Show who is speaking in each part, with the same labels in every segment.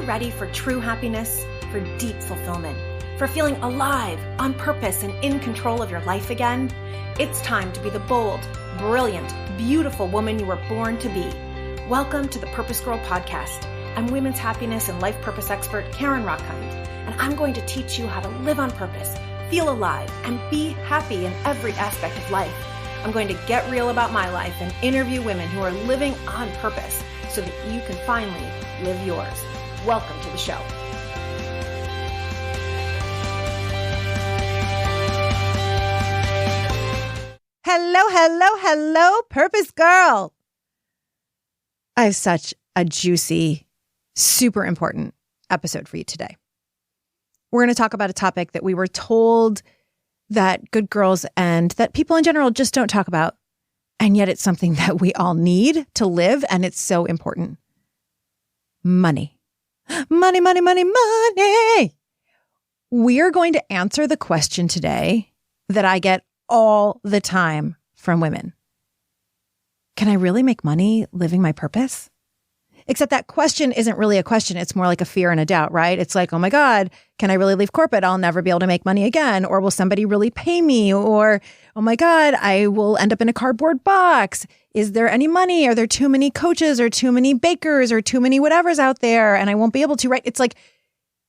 Speaker 1: ready for true happiness, for deep fulfillment, for feeling alive, on purpose, and in control of your life again? It's time to be the bold, brilliant, beautiful woman you were born to be. Welcome to the Purpose Girl Podcast. I'm women's happiness and life purpose expert Karen Rockkind, and I'm going to teach you how to live on purpose, feel alive, and be happy in every aspect of life. I'm going to get real about my life and interview women who are living on purpose so that you can finally live yours. Welcome to the show.
Speaker 2: Hello, Purpose Girl. I have such a juicy, super important episode for you today. We're going to talk about a topic that we were told that good girls and that people in general just don't talk about. And yet it's something that we all need to live, and it's so important. Money. Money, money, money, money. We are going to answer the question today that I get all the time from women. Can I really make money living my purpose? Except that question isn't really a question. It's more like a fear and a doubt, right? It's like, oh my God, can I really leave corporate? I'll never be able to make money again. Or will somebody really pay me? Or, oh my God, I will end up in a cardboard box. Is there any money? Are there too many coaches or too many bakers or too many whatevers out there? And I won't be able to, right? It's like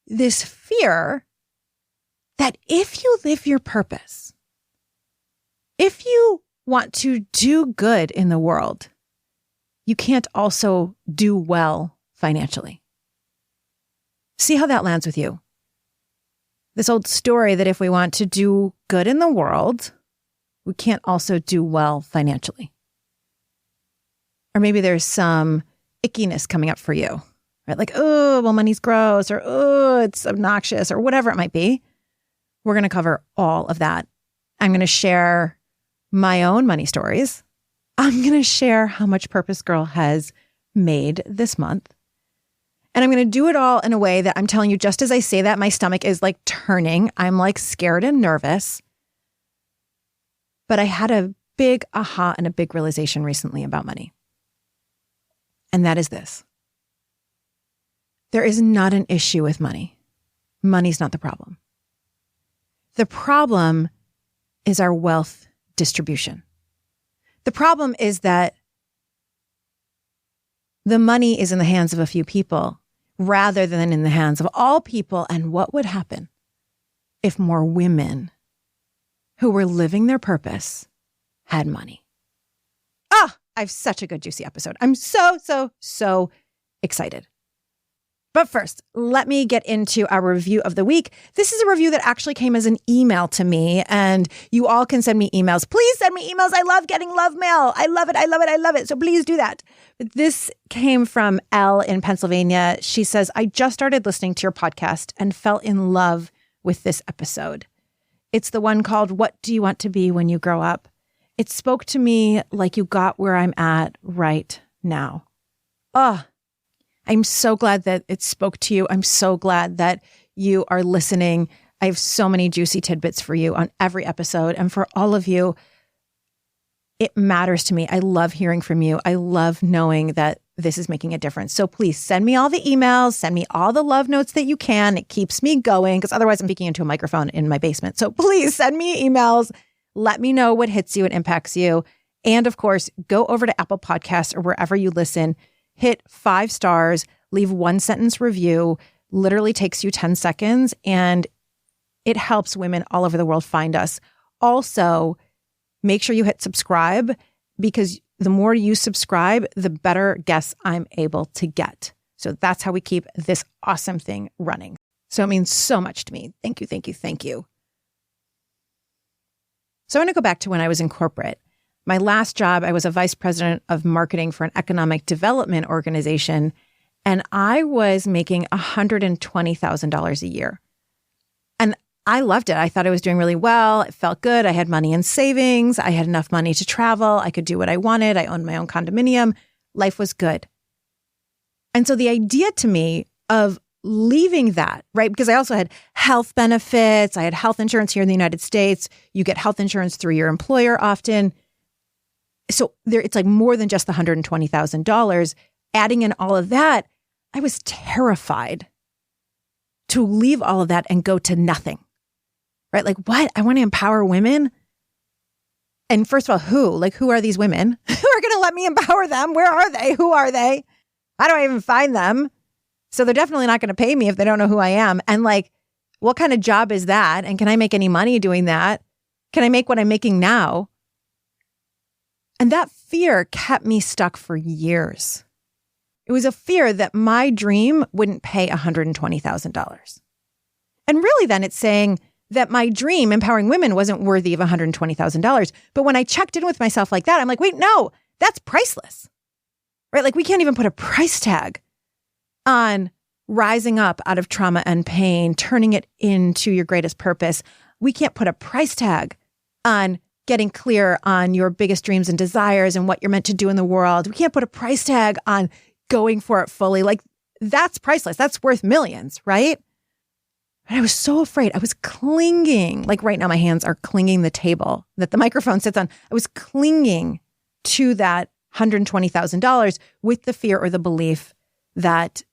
Speaker 2: this fear that if you live your purpose, if you want to do good in the world, you can't also do well financially. See how that lands with you. This old story that if we want to do good in the world, we can't also do well financially. Or maybe there's some ickiness coming up for you, right? Like, oh, well, money's gross, or oh, it's obnoxious, or whatever it might be. We're going to cover all of that. I'm going to share my own money stories. I'm going to share how much Purpose Girl has made this month. And I'm going to do it all in a way that I'm telling you, just as I say that, my stomach is like turning. I'm like scared and nervous. But I had a big aha and a big realization recently about money. And that is this. There is not an issue with money. Money's not the problem. The problem is our wealth distribution. The problem is that the money is in the hands of a few people rather than in the hands of all people. And what would happen if more women who were living their purpose had money? I have such a good, juicy episode. I'm so excited. But first, let me get into our review of the week. This is a review that actually came as an email to me, and you all can send me emails. Please send me emails. I love getting love mail. I love it. So please do that. But this came from Elle in Pennsylvania. She says, I just started listening to your podcast and fell in love with this episode. It's the one called What Do You Want to Be When You Grow Up? It spoke to me like you got where I'm at right now. I'm so glad that it spoke to you. I'm so glad that you are listening. I have so many juicy tidbits for you on every episode. And for all of you, it matters to me. I love hearing from you. I love knowing that this is making a difference. So please send me all the emails, send me all the love notes that you can. It keeps me going because otherwise I'm speaking into a microphone in my basement. So please send me emails. Let me know what hits you and impacts you. And of course, go over to Apple Podcasts or wherever you listen. Hit 5 stars, leave 1-sentence review, literally takes you 10 seconds, and it helps women all over the world find us. Also, make sure you hit subscribe because the more you subscribe, the better guests I'm able to get. So that's how we keep this awesome thing running. So it means so much to me. Thank you. So I want to go back to when I was in corporate. My last job, I was a vice president of marketing for an economic development organization, and I was making $120,000 a year. And I loved it. I thought I was doing really well. It felt good. I had money in savings. I had enough money to travel. I could do what I wanted. I owned my own condominium. Life was good. And so the idea to me of leaving that, right? Because I also had health benefits. I had health insurance here in the United States. You get health insurance through your employer often. So it's like more than just the $120,000. Adding in all of that, I was terrified to leave all of that and go to nothing, right? Like, what? I want to empower women. And first of all, who? Like, who are these women who are going to let me empower them? Where are they? Who are they? How do I even find them? So they're definitely not going to pay me if they don't know who I am. And like, what kind of job is that? And can I make any money doing that? Can I make what I'm making now? And that fear kept me stuck for years. It was a fear that my dream wouldn't pay $120,000. And really then it's saying that my dream, empowering women, wasn't worthy of $120,000. But when I checked in with myself like that, I'm like, wait, no, that's priceless, right? Like we can't even put a price tag on rising up out of trauma and pain, turning it into your greatest purpose. We can't put a price tag on getting clear on your biggest dreams and desires and what you're meant to do in the world. We can't put a price tag on going for it fully. Like that's priceless. That's worth millions, right? And I was so afraid. I was clinging. Like right now, my hands are clinging the table that the microphone sits on. I was clinging to that $120,000 with the fear or the belief that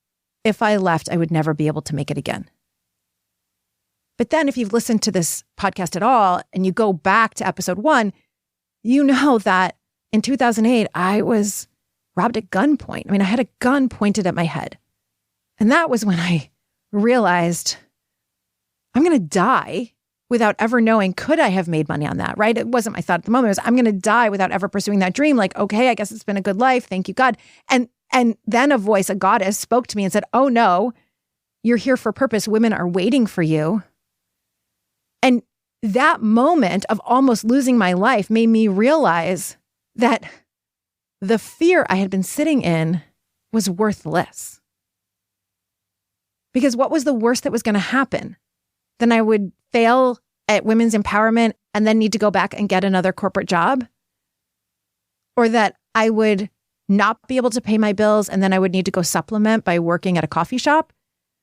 Speaker 2: if I left, I would never be able to make it again. But then if you've listened to this podcast at all and you go back to episode 1, you know that in 2008, I was robbed at gunpoint. I mean, I had a gun pointed at my head. And that was when I realized I'm going to die without ever knowing, could I have made money on that, right? It wasn't my thought at the moment. It was, I'm going to die without ever pursuing that dream. Like, okay, I guess it's been a good life. Thank you, God. And then a voice, a goddess, spoke to me and said, oh no, you're here for purpose. Women are waiting for you. And that moment of almost losing my life made me realize that the fear I had been sitting in was worthless. Because what was the worst that was going to happen? Then I would fail at women's empowerment and then need to go back and get another corporate job? Or that I would not be able to pay my bills and then I would need to go supplement by working at a coffee shop?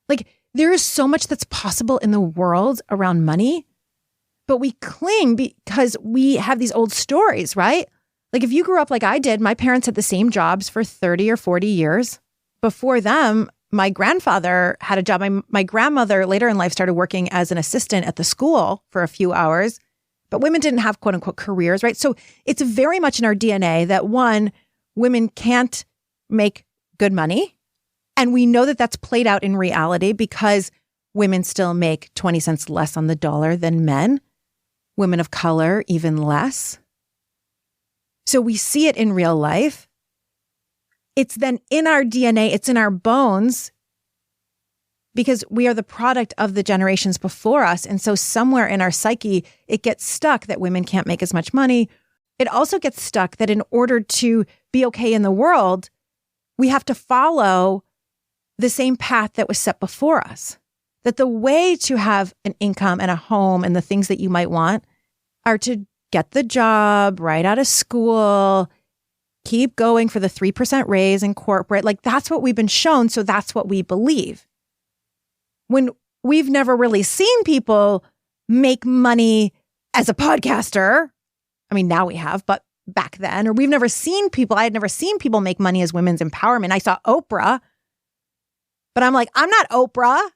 Speaker 2: Like, there is so much that's possible in the world around money, but we cling because we have these old stories, right? Like if you grew up like I did, my parents had the same jobs for 30 or 40 years. Before them, my grandfather had a job. My grandmother later in life started working as an assistant at the school for a few hours, but women didn't have quote unquote careers, right? So it's very much in our DNA that one, women can't make good money. And we know that that's played out in reality because women still make 20 cents less on the dollar than men. Women of color, even less. So we see it in real life. It's then in our DNA, it's in our bones because we are the product of the generations before us. And so somewhere in our psyche, it gets stuck that women can't make as much money. It also gets stuck that in order to be okay in the world, we have to follow the same path that was set before us. That the way to have an income and a home and the things that you might want are to get the job right out of school, keep going for the 3% raise in corporate. Like that's what we've been shown. So that's what we believe. When we've never really seen people make money as a podcaster. I mean, now we have, but back then, or we've never seen people, I had never seen people make money as women's empowerment. I saw Oprah, but I'm like, I'm not Oprah.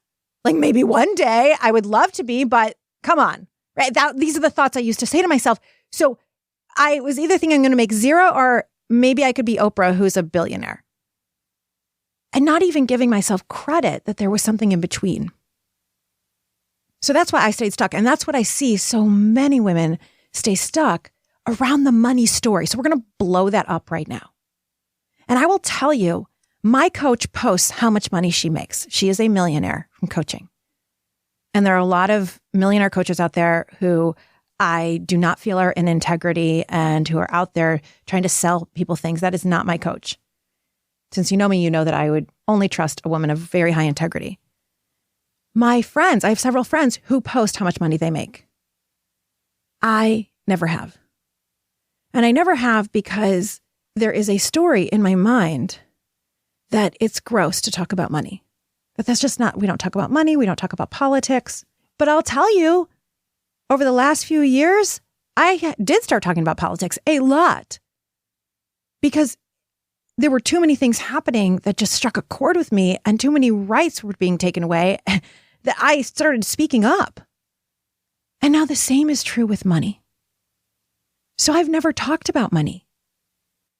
Speaker 2: Like maybe one day I would love to be, but come on, right? These are the thoughts I used to say to myself. So I was either thinking I'm going to make zero or maybe I could be Oprah, who's a billionaire. And not even giving myself credit that there was something in between. So that's why I stayed stuck. And that's what I see so many women stay stuck around the money story. So we're going to blow that up right now. And I will tell you, my coach posts how much money she makes. She is a millionaire from coaching. And there are a lot of millionaire coaches out there who I do not feel are in integrity and who are out there trying to sell people things. That is not my coach. Since you know me, you know that I would only trust a woman of very high integrity. My friends, I have several friends who post how much money they make. I never have. And I never have because there is a story in my mind that it's gross to talk about money. That's just not, we don't talk about money. We don't talk about politics. But I'll tell you, over the last few years, I did start talking about politics a lot. Because there were too many things happening that just struck a chord with me, and too many rights were being taken away that I started speaking up. And now the same is true with money. So I've never talked about money.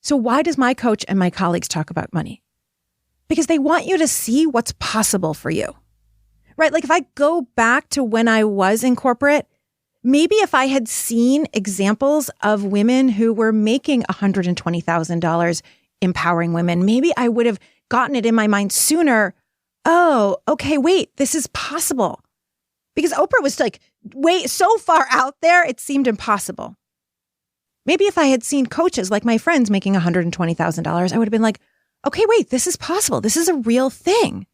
Speaker 2: So why does my coach and my colleagues talk about money? Because they want you to see what's possible for you, right? Like if I go back to when I was in corporate, maybe if I had seen examples of women who were making $120,000 empowering women, maybe I would have gotten it in my mind sooner. Oh, okay, wait, this is possible. Because Oprah was like, wait, so far out there, it seemed impossible. Maybe if I had seen coaches like my friends making $120,000, I would have been like, okay, wait, this is possible. This is a real thing.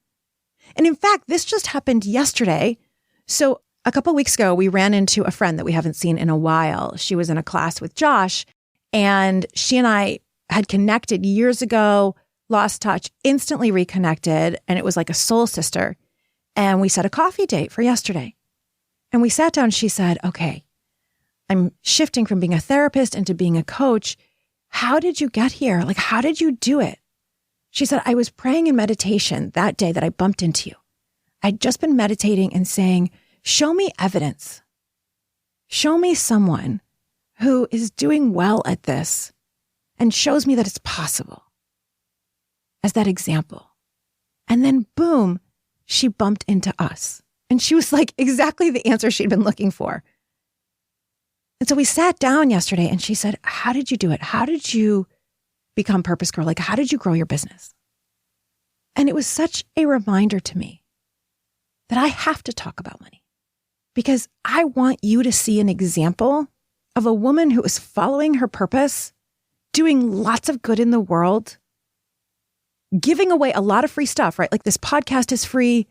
Speaker 2: And in fact, this just happened yesterday. So a couple of weeks ago, we ran into a friend that we haven't seen in a while. She was in a class with Josh, and she and I had connected years ago, lost touch, instantly reconnected, and it was like a soul sister. And we set a coffee date for yesterday. And we sat down, she said, okay, I'm shifting from being a therapist into being a coach. How did you get here? Like, how did you do it? She said, I was praying in meditation that day that I bumped into you. I'd just been meditating and saying, show me evidence. Show me someone who is doing well at this and shows me that it's possible as that example. And then boom, she bumped into us. And she was like exactly the answer she'd been looking for. And so we sat down yesterday and she said, how did you do it? How did you become Purpose Girl? Like, how did you grow your business? And it was such a reminder to me that I have to talk about money because I want you to see an example of a woman who is following her purpose, doing lots of good in the world, giving away a lot of free stuff, right? Like this podcast is free.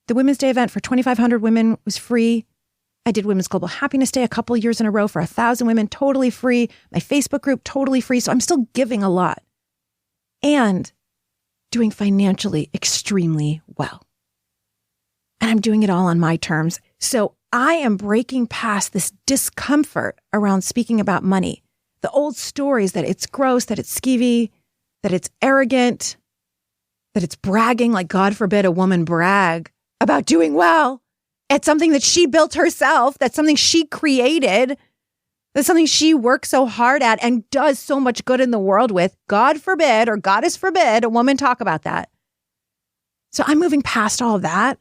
Speaker 2: The Women's Day event for 2,500 women was free. I did Women's Global Happiness Day a couple of years in a row for 1,000 women, totally free. My Facebook group, totally free. So I'm still giving a lot and doing financially extremely well. And I'm doing it all on my terms. So I am breaking past this discomfort around speaking about money. The old stories that it's gross, that it's skeevy, that it's arrogant, that it's bragging, like God forbid a woman brag about doing well at something that she built herself, that's something she created, that's something she works so hard at and does so much good in the world with. God forbid, or goddess forbid, a woman talk about that. So I'm moving past all of that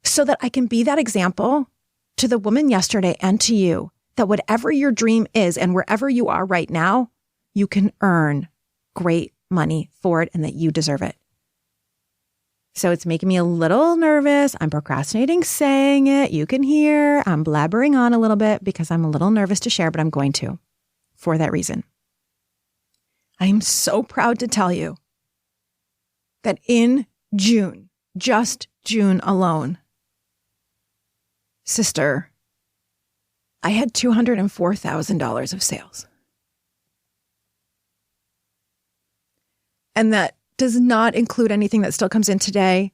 Speaker 2: so that I can be that example to the woman yesterday and to you that whatever your dream is and wherever you are right now, you can earn great money for it and that you deserve it. So it's making me a little nervous. I'm procrastinating saying it. You can hear I'm blabbering on a little bit because I'm a little nervous to share, but I'm going to for that reason. I am so proud to tell you that in June, just June alone, sister, I had $204,000 of sales. And that does not include anything that still comes in today.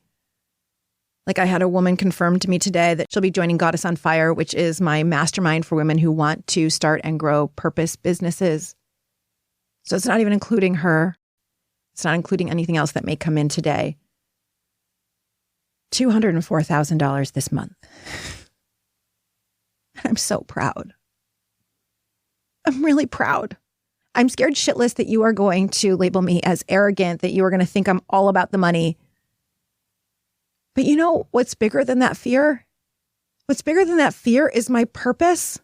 Speaker 2: Like I had a woman confirm to me today that she'll be joining Goddess on Fire, which is my mastermind for women who want to start and grow purpose businesses. So it's not even including her. It's not including anything else that may come in today. $204,000 this month. I'm so proud. I'm really proud. I'm scared shitless that you are going to label me as arrogant, that you are going to think I'm all about the money. But you know what's bigger than that fear? What's bigger than that fear is my purpose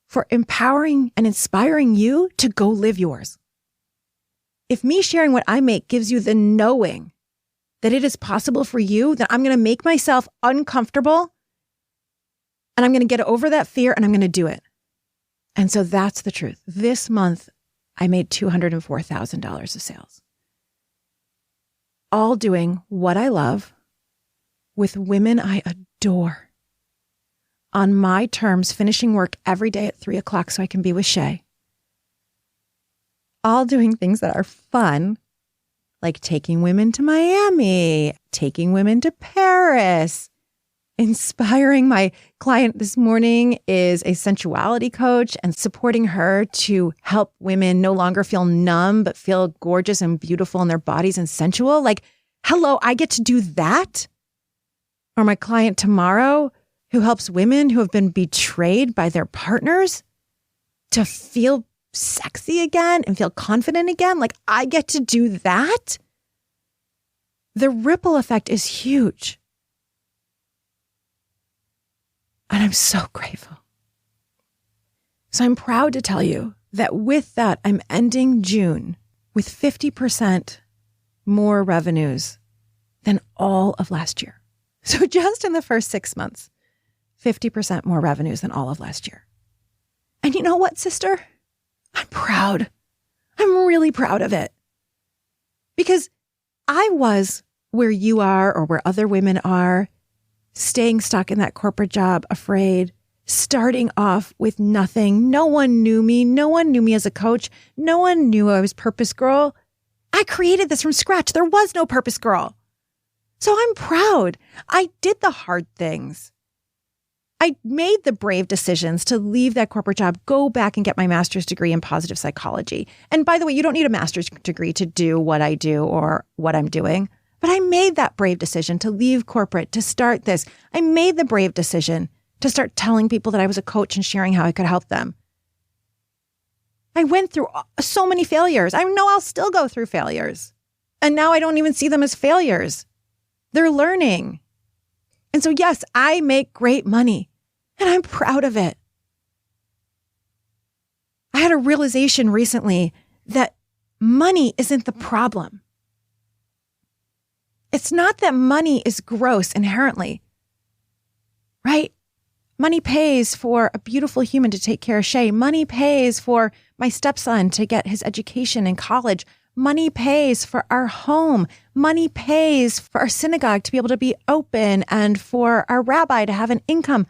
Speaker 2: for empowering and inspiring you to go live yours. If me sharing what I make gives you the knowing that it is possible for you, then I'm going to make myself uncomfortable and I'm going to get over that fear and I'm going to do it. And so that's the truth. This month, I made $204,000 of sales. All doing what I love with women I adore. On my terms, finishing work every day at 3:00 so I can be with Shay. All doing things that are fun, like taking women to Miami, taking women to Paris, inspiring my client this morning is a sensuality coach and supporting her to help women no longer feel numb, but feel gorgeous and beautiful in their bodies and sensual. Like, hello, I get to do that. Or my client tomorrow who helps women who have been betrayed by their partners to feel sexy again and feel confident again. Like, I get to do that. The ripple effect is huge. And I'm so grateful. So I'm proud to tell you that with that, I'm ending June with 50% more revenues than all of last year. So just in the first 6 months, 50% more revenues than all of last year. And you know what, sister? I'm proud. I'm really proud of it. Because I was where you are or where other women are, staying stuck in that corporate job, afraid, starting off with nothing. No one knew me. No one knew me as a coach. No one knew I was Purpose Girl. I created this from scratch. There was no Purpose Girl. So I'm proud. I did the hard things. I made the brave decisions to leave that corporate job, go back and get my master's degree in positive psychology. And by the way, you don't need a master's degree to do what I do or what I'm doing. But I made that brave decision to leave corporate, to start this. I made the brave decision to start telling people that I was a coach and sharing how I could help them. I went through so many failures. I know I'll still go through failures. And now I don't even see them as failures. They're learning. And so, yes, I make great money and I'm proud of it. I had a realization recently that money isn't the problem. It's not that money is gross inherently, right? Money pays for a beautiful human to take care of Shay. Money pays for my stepson to get his education in college. Money pays for our home. Money pays for our synagogue to be able to be open and for our rabbi to have an income.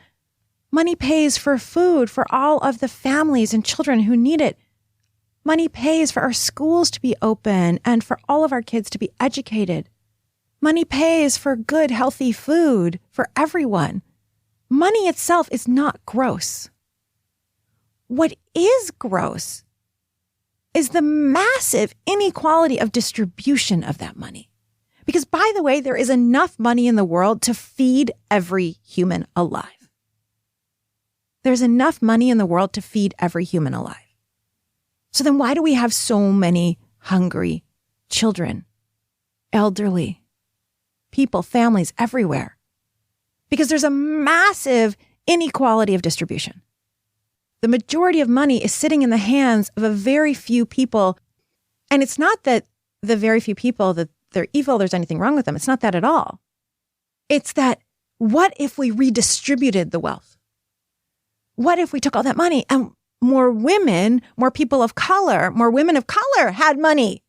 Speaker 2: Money pays for food for all of the families and children who need it. Money pays for our schools to be open and for all of our kids to be educated. Money pays for good, healthy food for everyone. Money itself is not gross. What is gross is the massive inequality of distribution of that money. Because, by the way, there is enough money in the world to feed every human alive. There's enough money in the world to feed every human alive. So then why do we have so many hungry children, elderly, people, families everywhere? Because there's a massive inequality of distribution. The majority of money is sitting in the hands of a very few people. And it's not that the very few people, that they're evil, there's anything wrong with them. It's not that at all. It's that, what if we redistributed the wealth? What if we took all that money and more women, more people of color, more women of color had money?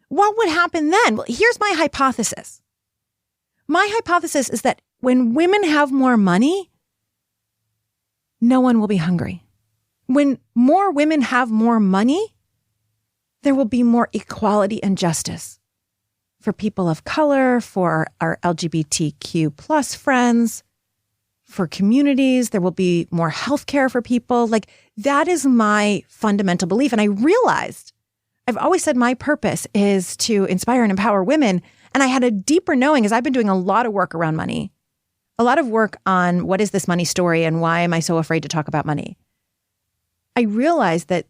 Speaker 2: What would happen then? Well, here's my hypothesis. My hypothesis is that when women have more money, no one will be hungry. When more women have more money, there will be more equality and justice for people of color, for our LGBTQ plus friends, for communities. There will be more healthcare for people. Like, that is my fundamental belief. And I realized, I've always said my purpose is to inspire and empower women. And I had a deeper knowing, as I've been doing a lot of work around money, a lot of work on what is this money story and why am I so afraid to talk about money? I realized that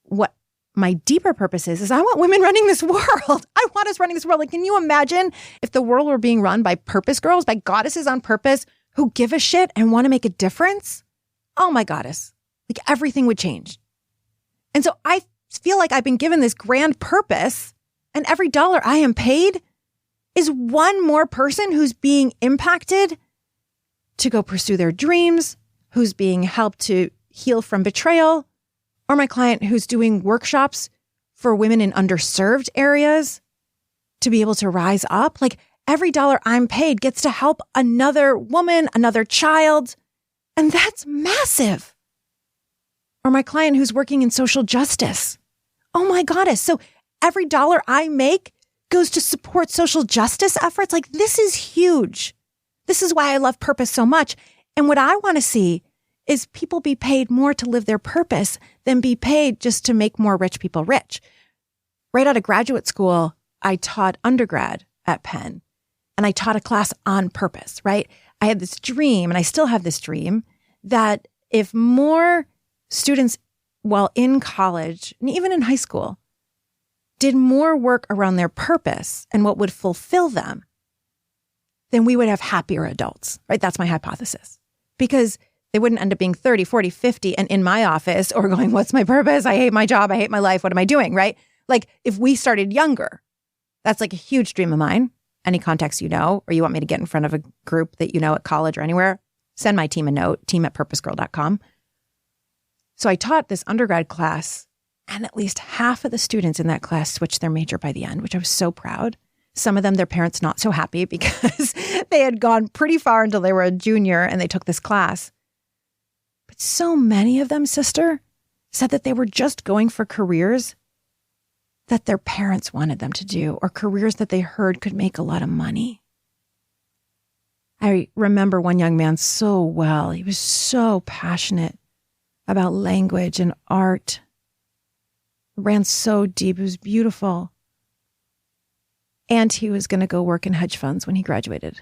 Speaker 2: what my deeper purpose is I want women running this world. I want us running this world. Like, can you imagine if the world were being run by purpose girls, by goddesses on purpose who give a shit and want to make a difference? Oh my goddess, like everything would change. And so I feel like I've been given this grand purpose, and every dollar I am paid is one more person who's being impacted to go pursue their dreams, who's being helped to heal from betrayal, or my client who's doing workshops for women in underserved areas to be able to rise up. Like, every dollar I'm paid gets to help another woman, another child, and that's massive. Or my client who's working in social justice. Oh my goddess. So every dollar I make goes to support social justice efforts. Like, this is huge. This is why I love purpose so much. And what I want to see is people be paid more to live their purpose than be paid just to make more rich people rich. Right out of graduate school, I taught undergrad at Penn, and I taught a class on purpose, right? I had this dream, and I still have this dream, that if more students while in college, and even in high school, did more work around their purpose and what would fulfill them, then we would have happier adults, right? That's my hypothesis. Because they wouldn't end up being 30, 40, 50 and in my office or going, what's my purpose? I hate my job. I hate my life. What am I doing, right? Like if we started younger, that's like a huge dream of mine. Any contacts you know, or you want me to get in front of a group that you know at college or anywhere, send my team a note, team@purposegirl.com. So I taught this undergrad class, and at least half of the students in that class switched their major by the end, which I was so proud. Some of them, their parents not so happy because they had gone pretty far until they were a junior and they took this class. But so many of them, sister, said that they were just going for careers that their parents wanted them to do, or careers that they heard could make a lot of money. I remember one young man so well. He was so passionate about language and art. It ran so deep. It was beautiful. And he was going to go work in hedge funds when he graduated.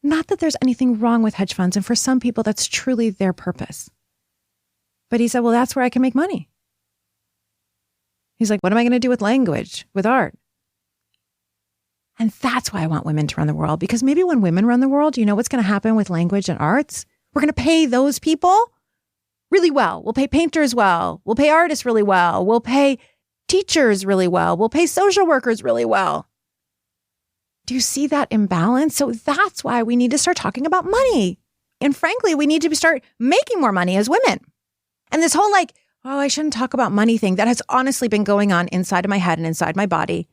Speaker 2: Not that there's anything wrong with hedge funds, and for some people, that's truly their purpose. But he said, well, that's where I can make money. He's like, what am I going to do with language, with art? And that's why I want women to run the world, because maybe when women run the world, you know what's going to happen with language and arts? We're going to pay those people really well. We'll pay painters well. We'll pay artists really well. We'll pay teachers really well. We'll pay social workers really well. Do you see that imbalance? So that's why we need to start talking about money. And frankly, we need to start making more money as women. And this whole like, oh, I shouldn't talk about money thing, that has honestly been going on inside of my head and inside my body.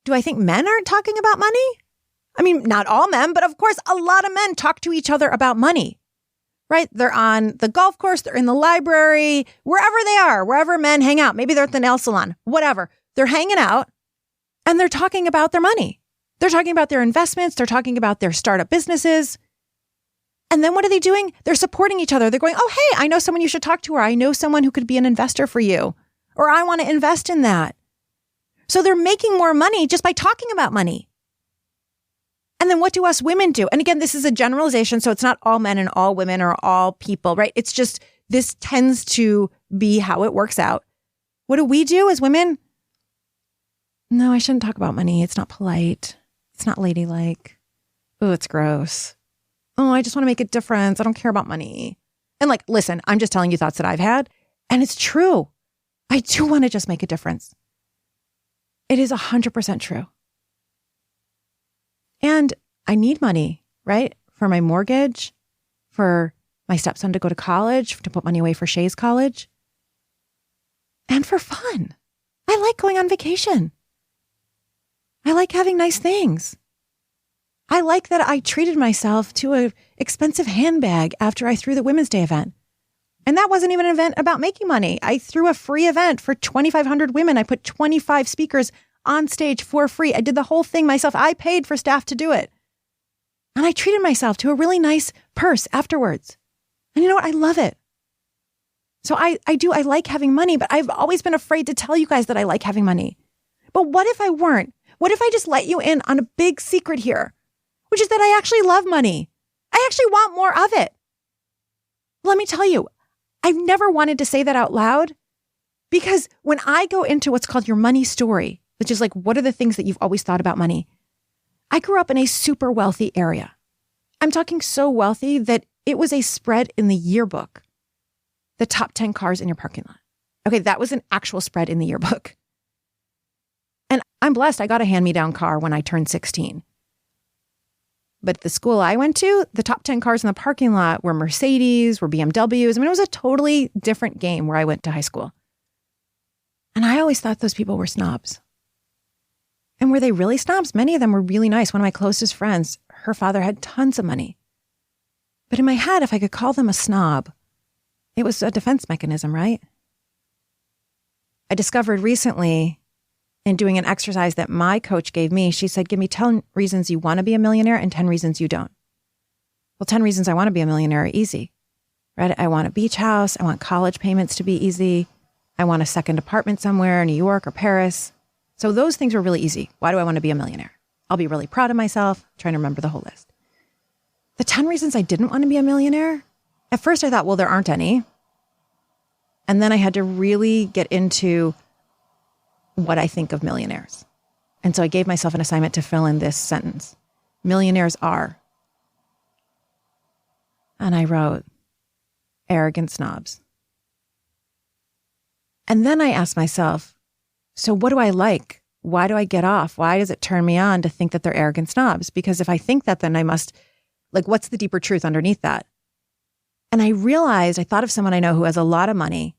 Speaker 2: Do I think men aren't talking about money? I mean, not all men, but of course, a lot of men talk to each other about money, right? They're on the golf course, they're in the library, wherever they are, wherever men hang out. Maybe they're at the nail salon, whatever. They're hanging out and they're talking about their money. They're talking about their investments. They're talking about their startup businesses. And then what are they doing? They're supporting each other. They're going, oh, hey, I know someone you should talk to, or I know someone who could be an investor for you, or I want to invest in that. So they're making more money just by talking about money. And then what do us women do? And again, this is a generalization, so it's not all men and all women or all people, right? It's just this tends to be how it works out. What do we do as women? No, I shouldn't talk about money. It's not polite. It's not ladylike. Oh, it's gross. Oh, I just want to make a difference. I don't care about money. And like, listen, I'm just telling you thoughts that I've had. And it's true. I do want to just make a difference. It is 100% true. And I need money, right? For my mortgage, for my stepson to go to college, to put money away for Shay's college, and for fun. I like going on vacation. I like having nice things. I like that I treated myself to an expensive handbag after I threw the Women's Day event. And that wasn't even an event about making money. I threw a free event for 2,500 women. I put 25 speakers on stage for free. I did the whole thing myself. I paid for staff to do it. And I treated myself to a really nice purse afterwards. And you know what? I love it. So I like having money, but I've always been afraid to tell you guys that I like having money. But what if I weren't? What if I just let you in on a big secret here, which is that I actually love money. I actually want more of it. Let me tell you, I've never wanted to say that out loud, because when I go into what's called your money story, which is like, what are the things that you've always thought about money? I grew up in a super wealthy area. I'm talking so wealthy that it was a spread in the yearbook, the top 10 cars in your parking lot. Okay, that was an actual spread in the yearbook. And I'm blessed. I got a hand-me-down car when I turned 16. But at the school I went to, the top 10 cars in the parking lot were Mercedes, were BMWs. I mean, it was a totally different game where I went to high school. And I always thought those people were snobs. And were they really snobs? Many of them were really nice. One of my closest friends, her father had tons of money. But in my head, if I could call them a snob, it was a defense mechanism, right? I discovered recently in doing an exercise that my coach gave me, she said, give me 10 reasons you want to be a millionaire and 10 reasons you don't. Well, 10 reasons I want to be a millionaire are easy, right? I want a beach house. I want college payments to be easy. I want a second apartment somewhere in New York or Paris. So those things were really easy. Why do I want to be a millionaire? I'll be really proud of myself. I'm trying to remember the whole list. The 10 reasons I didn't want to be a millionaire, at first I thought, well, there aren't any. And then I had to really get into what I think of millionaires. And so I gave myself an assignment to fill in this sentence. Millionaires are. And I wrote, arrogant snobs. And then I asked myself, so what do I like? Why do I get off? Why does it turn me on to think that they're arrogant snobs? Because if I think that, then I must, what's the deeper truth underneath that? And I realized, I thought of someone I know who has a lot of money,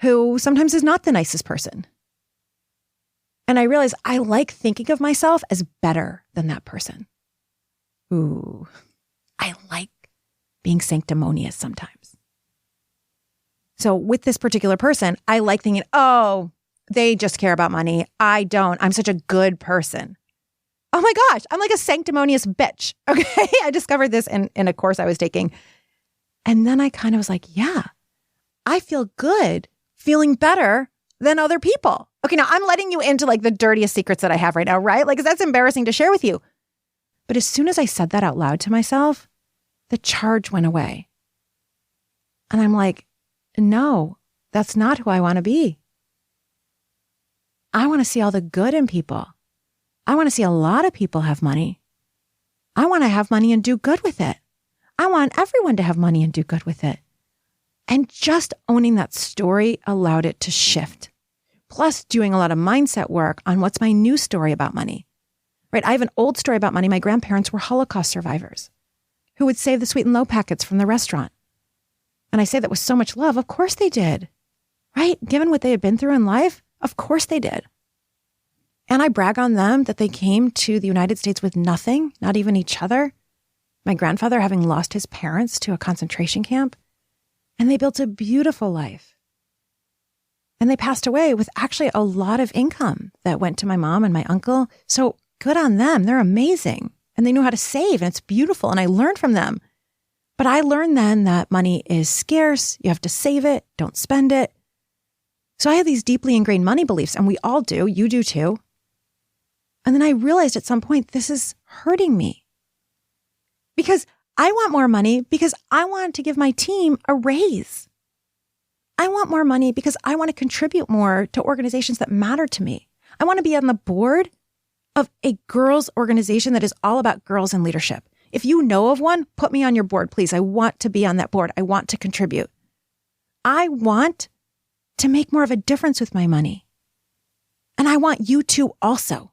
Speaker 2: who sometimes is not the nicest person. And I realized I like thinking of myself as better than that person. Ooh, I like being sanctimonious sometimes. So with this particular person, I like thinking, oh, they just care about money. I don't. I'm such a good person. Oh my gosh, I'm like a sanctimonious bitch. Okay, I discovered this in a course I was taking. And then I kind of was like, yeah, I feel good feeling better than other people. Okay, now I'm letting you into the dirtiest secrets that I have right now, right? 'Cause that's embarrassing to share with you. But as soon as I said that out loud to myself, the charge went away. And I'm like, no, that's not who I want to be. I want to see all the good in people. I want to see a lot of people have money. I want to have money and do good with it. I want everyone to have money and do good with it. And just owning that story allowed it to shift. Plus doing a lot of mindset work on what's my new story about money, right? I have an old story about money. My grandparents were Holocaust survivors who would save the sweet and low packets from the restaurant. And I say that with so much love. Of course they did, right? Given what they had been through in life, of course they did. And I brag on them that they came to the United States with nothing, not even each other. My grandfather having lost his parents to a concentration camp. And they built a beautiful life. And they passed away with actually a lot of income that went to my mom and my uncle. So good on them. They're amazing. And they knew how to save. And it's beautiful. And I learned from them. But I learned then that money is scarce. You have to save it. Don't spend it. So I had these deeply ingrained money beliefs. And we all do. You do too. And then I realized at some point, this is hurting me. Because I want more money because I want to give my team a raise. I want more money because I want to contribute more to organizations that matter to me. I want to be on the board of a girls' organization that is all about girls in leadership. If you know of one, put me on your board, please. I want to be on that board. I want to contribute. I want to make more of a difference with my money. And I want you to also.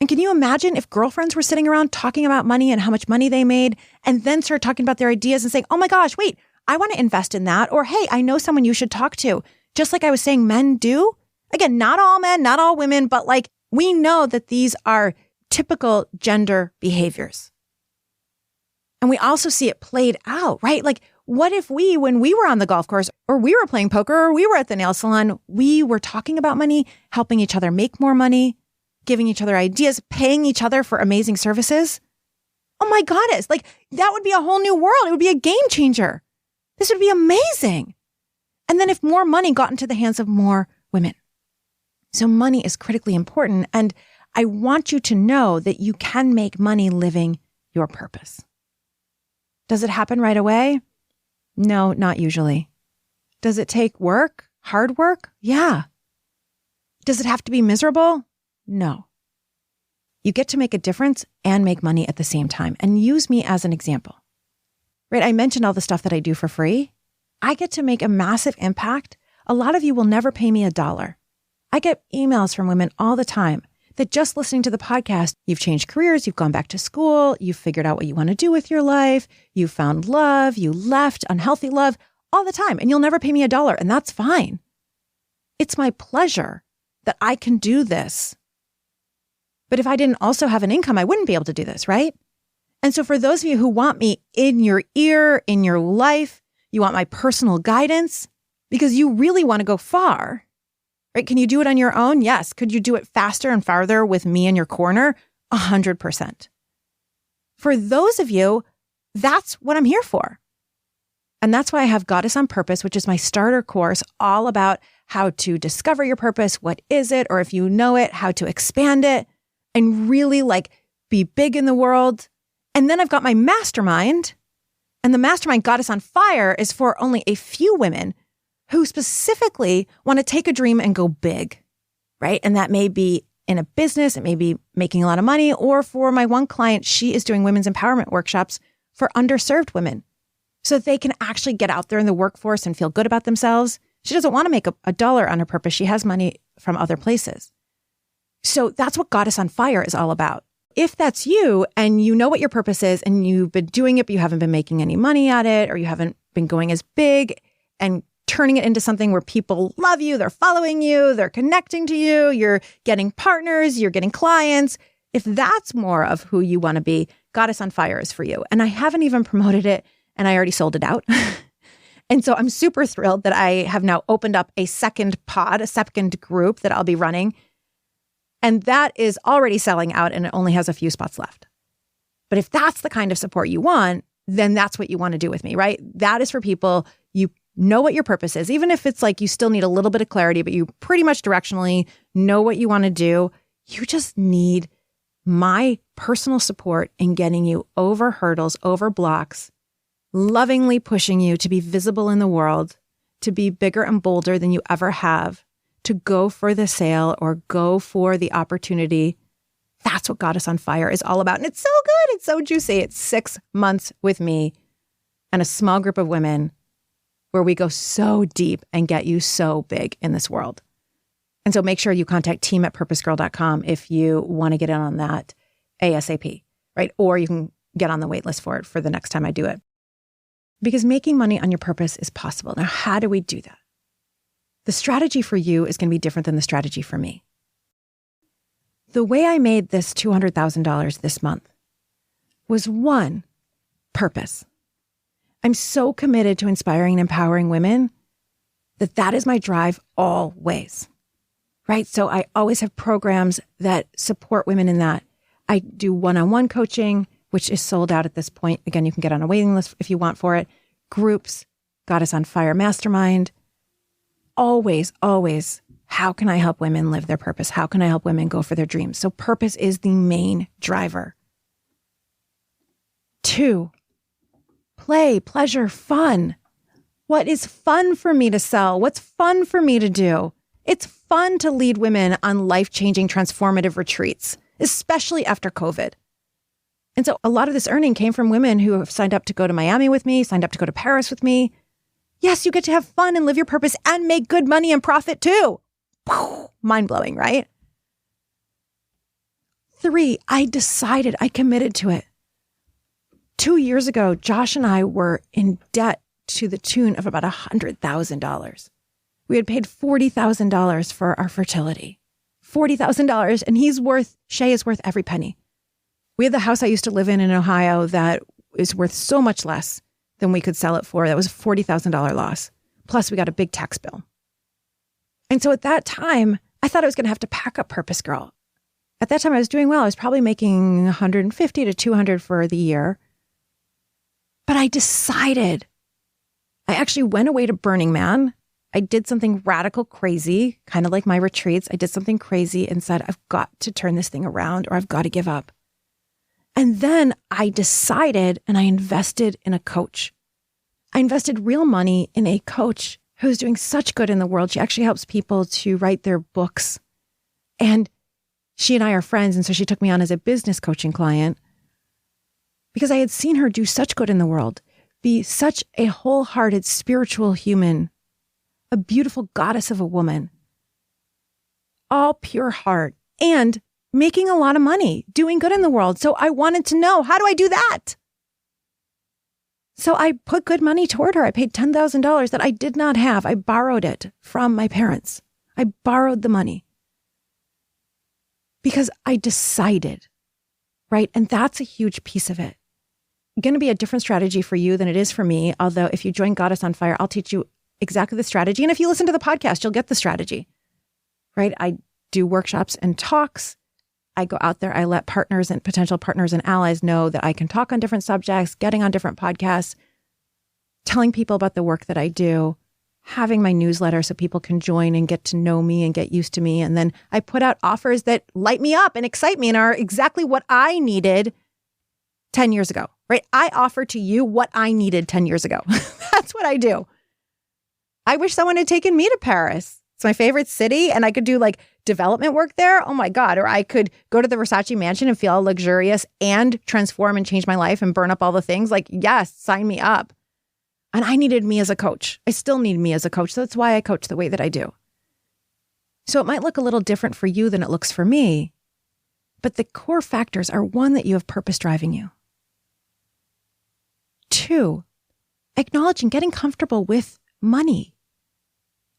Speaker 2: And can you imagine if girlfriends were sitting around talking about money and how much money they made and then start talking about their ideas and saying, oh my gosh, wait, I want to invest in that. Or, hey, I know someone you should talk to. Just like I was saying, men do. Again, not all men, not all women, but we know that these are typical gender behaviors. And we also see it played out, right? What if when we were on the golf course or we were playing poker or we were at the nail salon, we were talking about money, helping each other make more money, giving each other ideas, paying each other for amazing services? Oh my goddess, that would be a whole new world. It would be a game changer. This would be amazing. And then if more money got into the hands of more women. So money is critically important. And I want you to know that you can make money living your purpose. Does it happen right away? No, not usually. Does it take work? Hard work? Yeah. Does it have to be miserable? No. You get to make a difference and make money at the same time. And use me as an example. Right? I mentioned all the stuff that I do for free. I get to make a massive impact. A lot of you will never pay me $1. I get emails from women all the time that just listening to the podcast, you've changed careers, you've gone back to school, you've figured out what you want to do with your life, you found love, you left unhealthy love all the time, and you'll never pay me $1, and that's fine. It's my pleasure that I can do this. But if I didn't also have an income, I wouldn't be able to do this, right? And so for those of you who want me in your ear, in your life, you want my personal guidance because you really want to go far, right? Can you do it on your own? Yes. Could you do it faster and farther with me in your corner? 100%. For those of you that's what I'm here for. And that's why I have Goddess on Purpose, which is my starter course all about how to discover your purpose. What is it? Or if you know it, how to expand it and really be big in the world. And then I've got my mastermind, and the mastermind Goddess on Fire is for only a few women who specifically want to take a dream and go big, right? And that may be in a business, it may be making a lot of money, or for my one client, she is doing women's empowerment workshops for underserved women so that they can actually get out there in the workforce and feel good about themselves. She doesn't want to make a dollar on her purpose. She has money from other places. So that's what Goddess on Fire is all about. If that's you and you know what your purpose is and you've been doing it, but you haven't been making any money at it, or you haven't been going as big and turning it into something where people love you, they're following you, they're connecting to you, you're getting partners, you're getting clients. If that's more of who you want to be, Goddess on Fire is for you. And I haven't even promoted it, and I already sold it out. And so I'm super thrilled that I have now opened up a second pod, a second group that I'll be running. And that is already selling out, and it only has a few spots left. But if that's the kind of support you want, then that's what you want to do with me, right? That is for people, you know what your purpose is, even if it's you still need a little bit of clarity, but you pretty much directionally know what you want to do. You just need my personal support in getting you over hurdles, over blocks, lovingly pushing you to be visible in the world, to be bigger and bolder than you ever have, to go for the sale or go for the opportunity. That's what Goddess on Fire is all about. And it's so good. It's so juicy. It's 6 months with me and a small group of women where we go so deep and get you so big in this world. And so make sure you contact team@purposegirl.com if you want to get in on that ASAP, right? Or you can get on the wait list for it for the next time I do it. Because making money on your purpose is possible. Now, how do we do that? The strategy for you is going to be different than the strategy for me. The way I made this $200,000 this month was one, purpose. I'm so committed to inspiring and empowering women that is my drive always, right? So I always have programs that support women in that. I do one-on-one coaching, which is sold out at this point. Again, you can get on a waiting list if you want for it. Groups, Goddess on Fire Mastermind. Always, always, how can I help women live their purpose? How can I help women go for their dreams? So purpose is the main driver. 2, play, pleasure, fun. What is fun for me to sell? What's fun for me to do? It's fun to lead women on life-changing, transformative retreats, especially after COVID. And so a lot of this earning came from women who have signed up to go to Miami with me, signed up to go to Paris with me. Yes, you get to have fun and live your purpose and make good money and profit too. Mind-blowing, right? 3, I committed to it. 2 years ago, Josh and I were in debt to the tune of about $100,000. We had paid $40,000 for our fertility. $40,000, and Shay is worth every penny. We had the house I used to live in Ohio that is worth so much less than we could sell it for. That was a $40,000 loss. Plus, we got a big tax bill. And so at that time, I thought I was going to have to pack up Purpose Girl. At that time, I was doing well. I was probably making $150 to $200 for the year. But I decided, I actually went away to Burning Man. I did something radical crazy, kind of like my retreats. I did something crazy and said, I've got to turn this thing around or I've got to give up. And then I decided and I invested in a coach. I invested real money in a coach who's doing such good in the world. She actually helps people to write their books. And she and I are friends. And so she took me on as a business coaching client because I had seen her do such good in the world, be such a wholehearted spiritual human, a beautiful goddess of a woman, all pure heart, and making a lot of money, doing good in the world. So I wanted to know, how do I do that? So I put good money toward her. I paid $10,000 that I did not have. I borrowed it from my parents. I borrowed the money because I decided, right? And that's a huge piece of it. Going to be a different strategy for you than it is for me. Although if you join Goddess on Fire, I'll teach you exactly the strategy. And if you listen to the podcast, you'll get the strategy, right? I do workshops and talks. I go out there, I let partners and potential partners and allies know that I can talk on different subjects, getting on different podcasts, telling people about the work that I do, having my newsletter so people can join and get to know me and get used to me. And then I put out offers that light me up and excite me and are exactly what I needed 10 years ago, right? I offer to you what I needed 10 years ago. That's what I do. I wish someone had taken me to Paris. It's my favorite city, and I could do like development work there. Oh my God. Or I could go to the Versace mansion and feel all luxurious and transform and change my life and burn up all the things. Like, yes, sign me up. And I needed me as a coach. I still need me as a coach. So that's why I coach the way that I do. So it might look a little different for you than it looks for me, but the core factors are: one, that you have purpose driving you. 2, acknowledging, getting comfortable with money.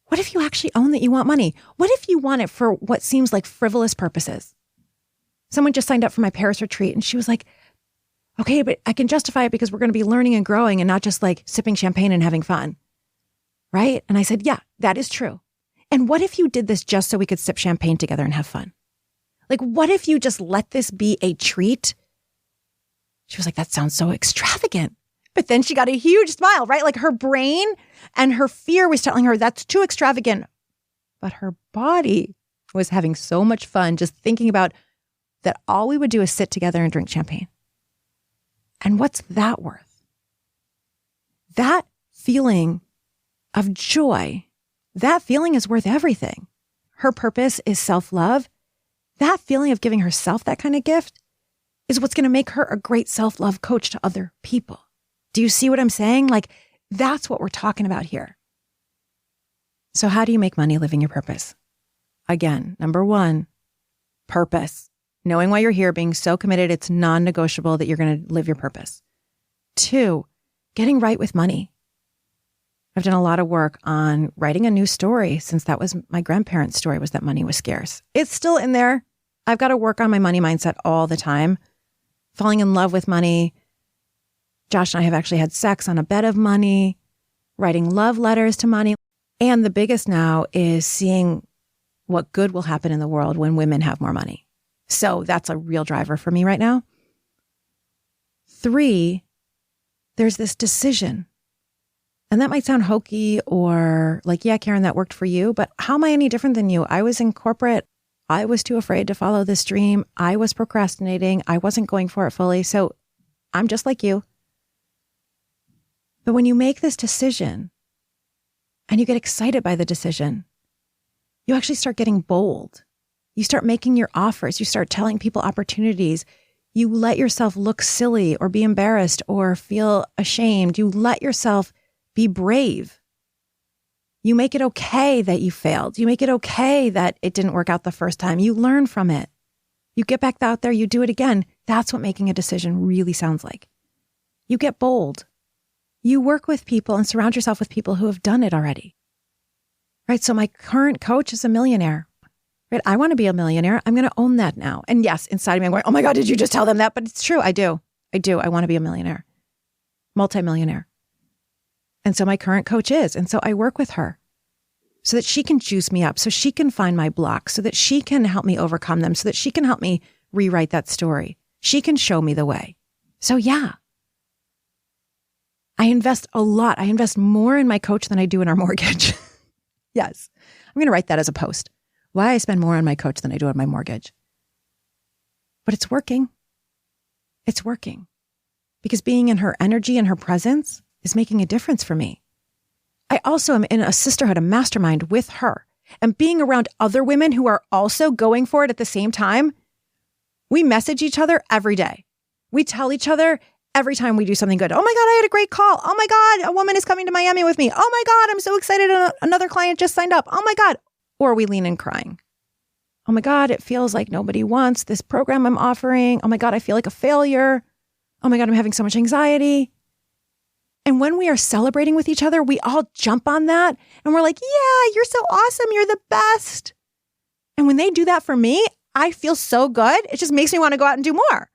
Speaker 2: What if you actually own that you want money? What if you want it for what seems like frivolous purposes? Someone just signed up for my Paris retreat and she was like, okay, but I can justify it because we're going to be learning and growing and not just like sipping champagne and having fun. Right? And I said, yeah, that is true. And what if you did this just so we could sip champagne together and have fun? Like, what if you just let this be a treat? She was like, that sounds so extravagant. But then she got a huge smile, right? Like her brain and her fear was telling her that's too extravagant. But her body was having so much fun just thinking about that all we would do is sit together and drink champagne. And what's that worth? That feeling of joy, that feeling is worth everything. Her purpose is self-love. That feeling of giving herself that kind of gift is what's going to make her a great self-love coach to other people. Do you see what I'm saying? Like, that's what we're talking about here. So how do you make money living your purpose? Again, number 1, purpose. Knowing why you're here, being so committed, it's non-negotiable that you're going to live your purpose. 2, getting right with money. I've done a lot of work on writing a new story since that was my grandparents' story, was that money was scarce. It's still in there. I've got to work on my money mindset all the time. Falling in love with money. Josh and I have actually had sex on a bed of money, writing love letters to money. And the biggest now is seeing what good will happen in the world when women have more money. So that's a real driver for me right now. 3, there's this decision. And that might sound hokey or like, yeah, Karen, that worked for you, but how am I any different than you? I was in corporate. I was too afraid to follow this dream. I was procrastinating. I wasn't going for it fully. So I'm just like you. But when you make this decision and you get excited by the decision, you actually start getting bold. You start making your offers. You start telling people opportunities. You let yourself look silly or be embarrassed or feel ashamed. You let yourself be brave. You make it okay that you failed. You make it okay that it didn't work out the first time. You learn from it. You get back out there, you do it again. That's what making a decision really sounds like. You get bold. You work with people and surround yourself with people who have done it already. Right? So my current coach is a millionaire. Right? I want to be a millionaire. I'm going to own that now. And yes, inside of me, I'm going, oh my God, did you just tell them that? But it's true. I do. I want to be a millionaire, multimillionaire. And so my current coach is. And so I work with her so that she can juice me up, so she can find my blocks, so that she can help me overcome them, so that she can help me rewrite that story. She can show me the way. So yeah, I invest a lot. I invest more in my coach than I do in our mortgage. Yes. I'm going to write that as a post. Why I spend more on my coach than I do on my mortgage. But it's working. It's working. Because being in her energy and her presence is making a difference for me. I also am in a sisterhood, a mastermind with her. And being around other women who are also going for it at the same time, we message each other every day. We tell each other every time we do something good. Oh my God, I had a great call. Oh my God, a woman is coming to Miami with me. Oh my God, I'm so excited. Another client just signed up. Oh my God. Or we lean in crying. Oh my God, it feels like nobody wants this program I'm offering. Oh my God, I feel like a failure. Oh my God, I'm having so much anxiety. And when we are celebrating with each other, we all jump on that and we're like, yeah, you're so awesome. You're the best. And when they do that for me, I feel so good. It just makes me want to go out and do more.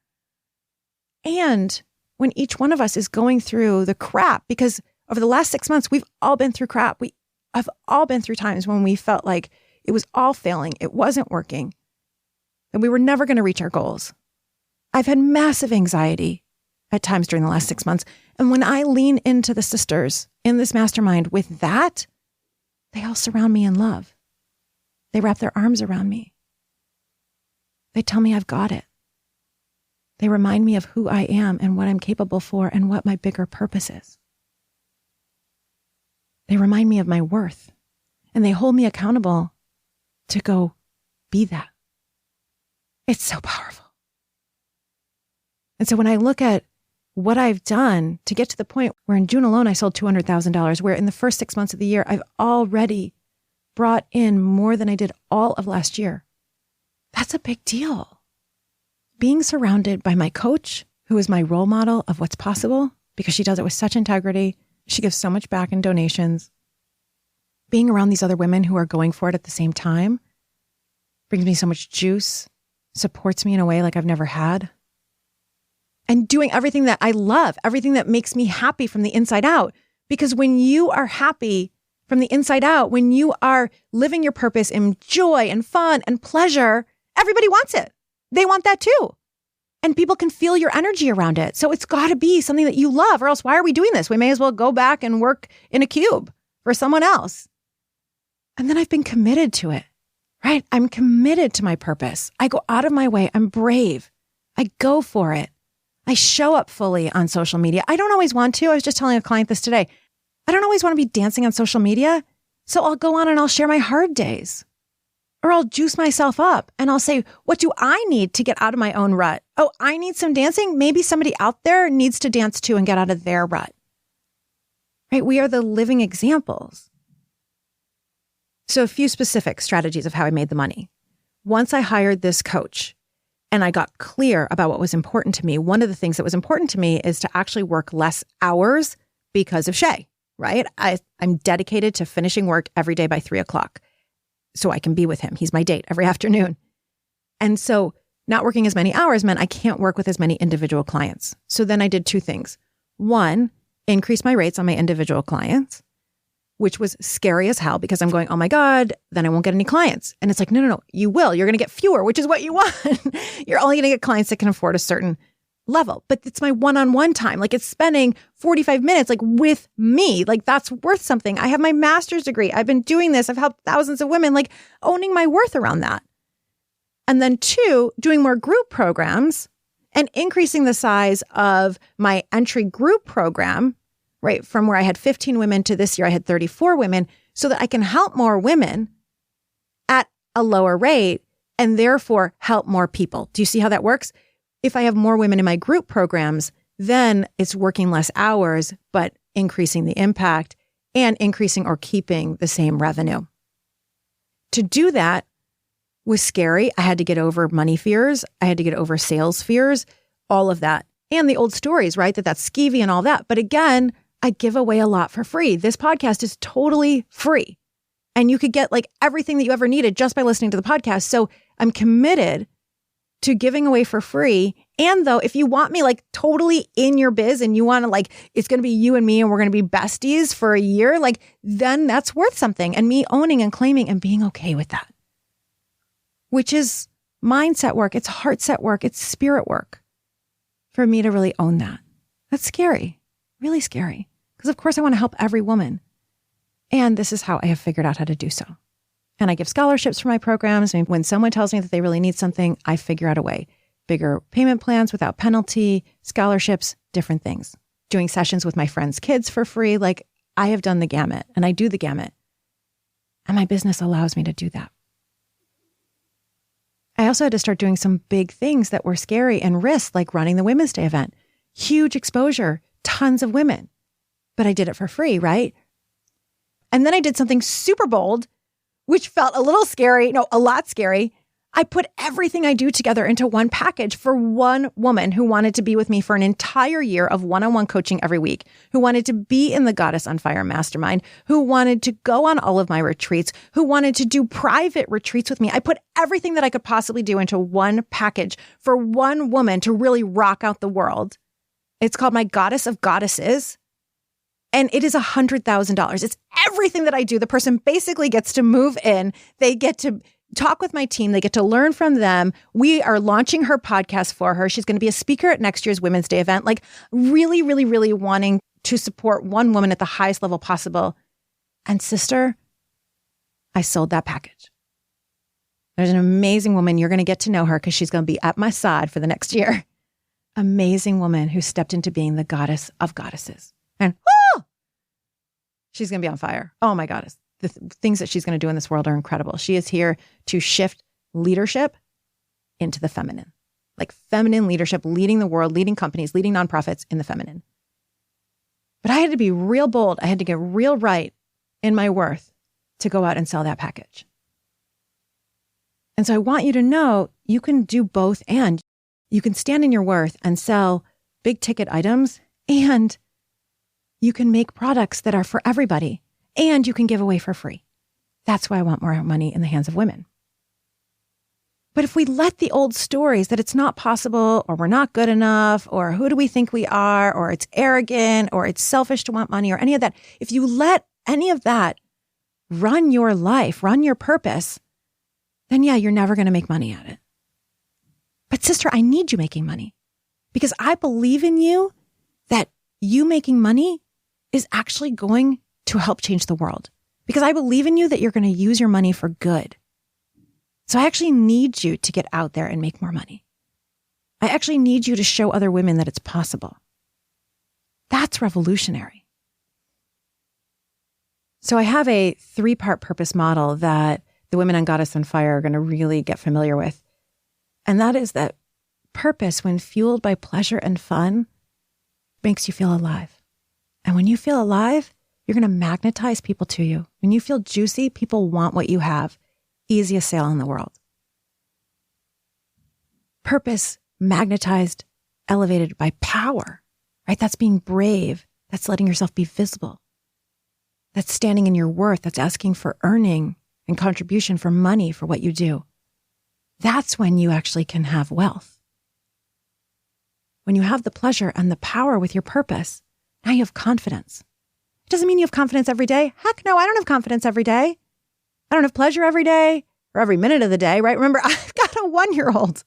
Speaker 2: And when each one of us is going through the crap, because over the last 6 months, we've all been through crap. We have all been through times when we felt like it was all failing. It wasn't working. that we were never going to reach our goals. I've had massive anxiety at times during the last 6 months. And when I lean into the sisters in this mastermind with that, they all surround me in love. They wrap their arms around me. They tell me I've got it. They remind me of who I am and what I'm capable for and what my bigger purpose is. They remind me of my worth, and they hold me accountable to go be that. It's so powerful. And so when I look at what I've done to get to the point where in June alone, I sold $200,000, where in the first 6 months of the year, I've already brought in more than I did all of last year. That's a big deal. Being surrounded by my coach, who is my role model of what's possible, because she does it with such integrity. She gives so much back in donations. Being around these other women who are going for it at the same time brings me so much juice, supports me in a way like I've never had. And doing everything that I love, everything that makes me happy from the inside out. Because when you are happy from the inside out, when you are living your purpose in joy and fun and pleasure, everybody wants it. They want that too. And people can feel your energy around it. So it's got to be something that you love, or else why are we doing this? We may as well go back and work in a cube for someone else. And then I've been committed to it, right? I'm committed to my purpose. I go out of my way. I'm brave. I go for it. I show up fully on social media. I don't always want to. I was just telling a client this today. I don't always want to be dancing on social media. So I'll go on and I'll share my hard days. Or I'll juice myself up and I'll say, what do I need to get out of my own rut? Oh, I need some dancing. Maybe somebody out there needs to dance too and get out of their rut. Right? We are the living examples. So a few specific strategies of how I made the money. Once I hired this coach and I got clear about what was important to me, one of the things that was important to me is to actually work less hours because of Shay, right? I'm dedicated to finishing work every day by 3:00. So I can be with him. He's my date every afternoon. And so not working as many hours meant I can't work with as many individual clients. So then I did two things. One, increase my rates on my individual clients, which was scary as hell because I'm going, oh my God, then I won't get any clients. And it's like, no, you will. You're going to get fewer, which is what you want. You're only going to get clients that can afford a certain level. But it's my one-on-one time. Like it's spending 45 minutes like with me. Like that's worth something. I have my master's degree. I've been doing this. I've helped thousands of women, like owning my worth around that. And then two, doing more group programs and increasing the size of my entry group program, right? From where I had 15 women to this year, I had 34 women so that I can help more women at a lower rate and therefore help more people. Do you see how that works? If I have more women in my group programs, then it's working less hours, but increasing the impact and increasing or keeping the same revenue. To do that was scary. I had to get over money fears. I had to get over sales fears, all of that. And the old stories, right? That's skeevy and all that. But again, I give away a lot for free. This podcast is totally free. And you could get like everything that you ever needed just by listening to the podcast. So I'm committed to giving away for free. And though, if you want me like totally in your biz and you want to like, it's going to be you and me and we're going to be besties for a year, like then that's worth something. And me owning and claiming and being okay with that, which is mindset work. It's heart set work. It's spirit work for me to really own that. That's scary, really scary. Because of course I want to help every woman. And this is how I have figured out how to do so. And I give scholarships for my programs. And when someone tells me that they really need something, I figure out a way. Bigger payment plans without penalty, scholarships, different things. Doing sessions with my friends' kids for free. Like I have done the gamut and I do the gamut. And my business allows me to do that. I also had to start doing some big things that were scary and risks, like running the Women's Day event. Huge exposure, tons of women. But I did it for free, right? And then I did something super bold, which felt a little scary, no, a lot scary. I put everything I do together into one package for one woman who wanted to be with me for an entire year of one-on-one coaching every week, who wanted to be in the Goddess on Fire Mastermind, who wanted to go on all of my retreats, who wanted to do private retreats with me. I put everything that I could possibly do into one package for one woman to really rock out the world. It's called my Goddess of Goddesses. And it is $100,000. It's everything that I do. The person basically gets to move in. They get to talk with my team. They get to learn from them. We are launching her podcast for her. She's going to be a speaker at next year's Women's Day event. Like really, really, really wanting to support one woman at the highest level possible. And sister, I sold that package. There's an amazing woman. You're going to get to know her because she's going to be at my side for the next year. Amazing woman who stepped into being the goddess of goddesses. And she's going to be on fire. Oh my goddess. The things that she's going to do in this world are incredible. She is here to shift leadership into the feminine. Like feminine leadership, leading the world, leading companies, leading nonprofits in the feminine. But I had to be real bold. I had to get real right in my worth to go out and sell that package. And so I want you to know you can do both, and you can stand in your worth and sell big ticket items, and you can make products that are for everybody, and you can give away for free. That's why I want more money in the hands of women. But if we let the old stories that it's not possible, or we're not good enough, or who do we think we are, or it's arrogant, or it's selfish to want money, or any of that, if you let any of that run your life, run your purpose, then yeah, you're never going to make money at it. But sister, I need you making money because I believe in you that you making money is actually going to help change the world, because I believe in you that you're going to use your money for good. So I actually need you to get out there and make more money. I actually need you to show other women that it's possible. That's revolutionary. So I have a 3-part purpose model that the women on Goddess on Fire are going to really get familiar with. And that is that purpose, when fueled by pleasure and fun, makes you feel alive. And when you feel alive, you're going to magnetize people to you. When you feel juicy, people want what you have. Easiest sale in the world. Purpose, magnetized, elevated by power, right? That's being brave. That's letting yourself be visible. That's standing in your worth. That's asking for earning and contribution for money for what you do. That's when you actually can have wealth. When you have the pleasure and the power with your purpose, now you have confidence. It doesn't mean you have confidence every day. Heck no, I don't have confidence every day. I don't have pleasure every day or every minute of the day, right? Remember, I've got a 1-year-old,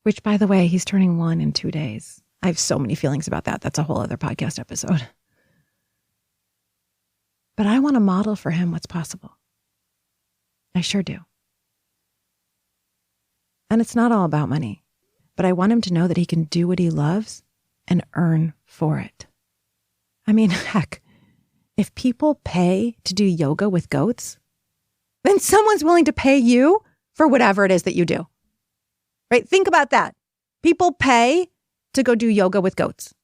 Speaker 2: which, by the way, he's turning 1 in 2 days. I have so many feelings about that. That's a whole other podcast episode. But I want to model for him what's possible. I sure do. And it's not all about money, but I want him to know that he can do what he loves and earn for it. I mean, heck, if people pay to do yoga with goats, then someone's willing to pay you for whatever it is that you do. Right? Think about that. People pay to go do yoga with goats.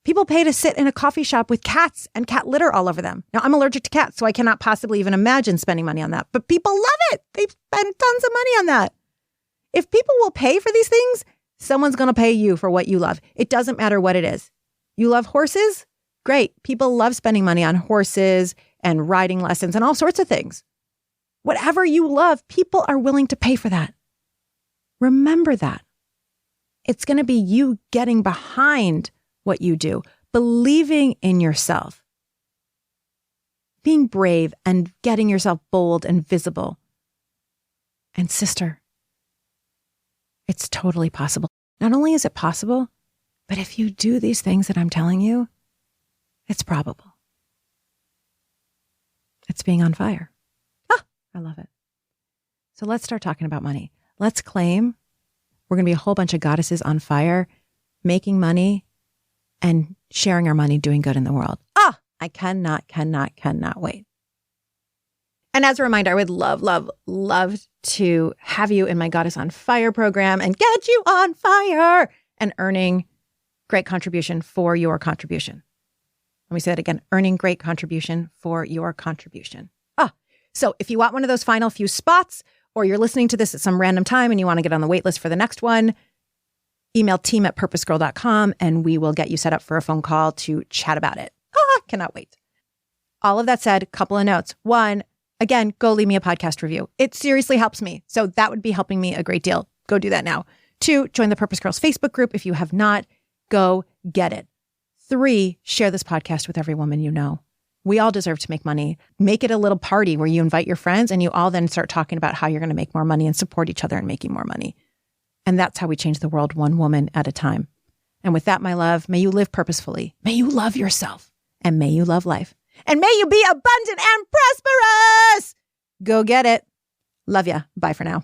Speaker 2: People pay to sit in a coffee shop with cats and cat litter all over them. Now, I'm allergic to cats, so I cannot possibly even imagine spending money on that. But people love it. They spend tons of money on that. If people will pay for these things, someone's going to pay you for what you love. It doesn't matter what it is. You love horses? Great. People love spending money on horses and riding lessons and all sorts of things. Whatever you love, people are willing to pay for that. Remember that. It's going to be you getting behind what you do, believing in yourself, being brave and getting yourself bold and visible. And sister, it's totally possible. Not only is it possible, but if you do these things that I'm telling you, it's probable. It's being on fire. I love it. So let's start talking about money. Let's claim we're going to be a whole bunch of goddesses on fire, making money and sharing our money, doing good in the world. I cannot wait. And as a reminder, I would love to have you in my Goddess on Fire program and get you on fire and earning great contribution for your contribution. Let me say that again, earning great contribution for your contribution. So if you want one of those final few spots, or you're listening to this at some random time and you want to get on the wait list for the next one, email team@purposegirl.com and we will get you set up for a phone call to chat about it. Cannot wait. All of that said, couple of notes. 1, again, go leave me a podcast review. It seriously helps me. So that would be helping me a great deal. Go do that now. 2, join the Purpose Girls Facebook group. If you have not, go get it. 3, share this podcast with every woman you know. We all deserve to make money. Make it a little party where you invite your friends and you all then start talking about how you're going to make more money and support each other in making more money. And that's how we change the world, one woman at a time. And with that, my love, may you live purposefully. May you love yourself. And may you love life. And may you be abundant and prosperous. Go get it. Love ya. Bye for now.